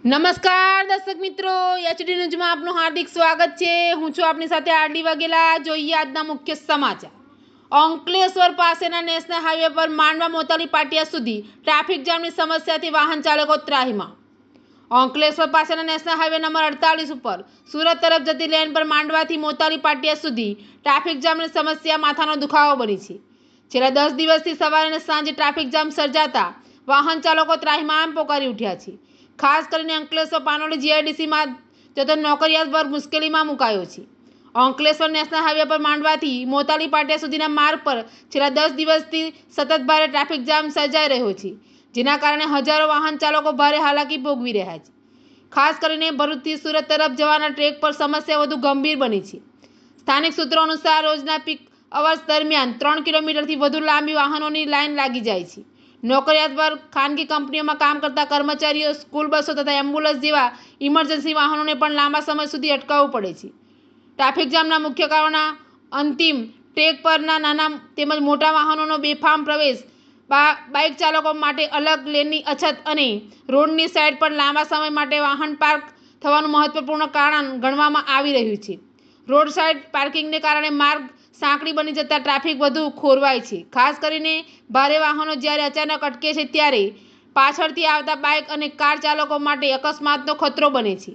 નમસ્કાર દર્શક મિત્રો, એચડી ન્યૂઝમાં આપનું હાર્દિક સ્વાગત છે। હું છું આપની સાથે આરડી વાઘેલા। જોઈએ આજના મુખ્ય સમાચાર। અંકલેશ્વર પાસેના નેશનલ હાઈવે પર માંડવા મોતાલી પાટિયા સુધી ટ્રાફિક જામની સમસ્યાથી વાહન ચાલકો ત્રાહિમામ। અંકલેશ્વર પાસેના નેશનલ હાઈવે નંબર 48 ઉપર સુરત તરફ જતી લેન પર માંડવાથી મોતાલી પાટિયા સુધી ટ્રાફિક જામની સમસ્યા માથાનો દુખાવો બની છે। છેલ્લા 10 દિવસથી સવારે અને સાંજે ટ્રાફિક જામ સર્જાતા વાહન ચાલકો ત્રાહિમામ પોકારી ઉઠ્યા છે। ખાસ કરીને અંકલેશ્વર પાનોલી જીઆઈડીસીમાં જતો નોકરિયાત વર્ગ મુશ્કેલીમાં મુકાયો છે। અંકલેશ્વર નેશનલ હાઈવે પર માંડવાથી મોતાલી પાટિયા સુધીના માર્ગ પર છેલ્લા 10 દિવસથી સતત ભારે ટ્રાફિક જામ સર્જાઈ રહ્યો છે, જેના કારણે હજારો વાહન ચાલકો ભારે હાલાકી ભોગવી રહ્યા છે। ખાસ કરીને ભરૂચથી સુરત તરફ જવાના ટ્રેક પર સમસ્યા વધુ ગંભીર બની છે। સ્થાનિક સૂત્રો અનુસાર રોજના પીક અવર્સ દરમિયાન 3 કિલોમીટરથી વધુ લાંબી વાહનોની લાઇન લાગી જાય છે। નોકરિયાત વર્ગ, ખાનગી કંપનીઓમાં કામ કરતા કર્મચારીઓ, સ્કૂલ બસો તથા એમ્બ્યુલન્સ જેવા ઇમરજન્સી વાહનોને પણ લાંબા સમય સુધી અટકાવવું પડે છે। ટ્રાફિક જામના મુખ્ય કારણો અંતિમ ટ્રેક પરના નાના તેમજ મોટા વાહનોનો બેફામ પ્રવેશ, બાઇક ચાલકો માટે અલગ લેનની અછત અને રોડની સાઇડ પર લાંબા સમય માટે વાહન પાર્ક થવાનું મહત્વપૂર્ણ કારણ ગણવામાં આવી રહ્યું છે। રોડ સાઇડ પાર્કિંગને કારણે માર્ગ સાંકડી બની જતા ટ્રાફિક વધુ ખોરવાય છે। ખાસ કરીને ભારે વાહનો જ્યારે અચાનક અટકે છે ત્યારે પાછળથી આવતા બાઇક અને કાર ચાલકો માટે અકસ્માતનો ખતરો બને છે।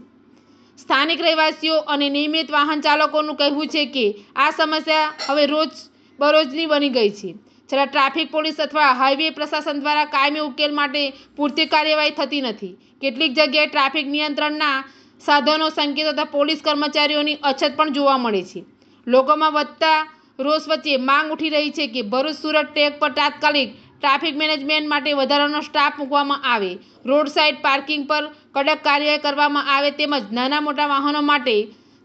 સ્થાનિક રહેવાસીઓ અને નિયમિત વાહન ચાલકોનું કહેવું છે કે આ સમસ્યા હવે રોજબરોજની બની ગઈ છે। છતાં ટ્રાફિક પોલીસ અથવા હાઈવે પ્રશાસન દ્વારા કાયમી ઉકેલ માટે પૂરતી કાર્યવાહી થતી નથી। કેટલીક જગ્યાએ ટ્રાફિક નિયંત્રણના સાધનો, સંકેતો તથા પોલીસ કર્મચારીઓની અછત પણ જોવા મળે છે। લોકોમાં વધતા રોષ વચ્ચે માંગ ઉઠી રહી છે કે ભરૂચ સુરત ટ્રેક પર તાત્કાલિક ટ્રાફિક મેનેજમેન્ટ માટે વધારાનો સ્ટાફ મૂકવામાં આવે, રોડ સાઇડ પાર્કિંગ પર કડક કાર્યવાહી કરવામાં આવે તેમજ નાના મોટા વાહનો માટે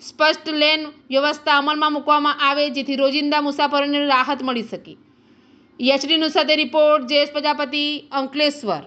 સ્પષ્ટ લેન વ્યવસ્થા અમલમાં મૂકવામાં આવે, જેથી રોજિંદા મુસાફરોને રાહત મળી શકે। એચડી ન્યૂઝ સાથે રિપોર્ટ જયેશ પ્રજાપતિ, અંકલેશ્વર।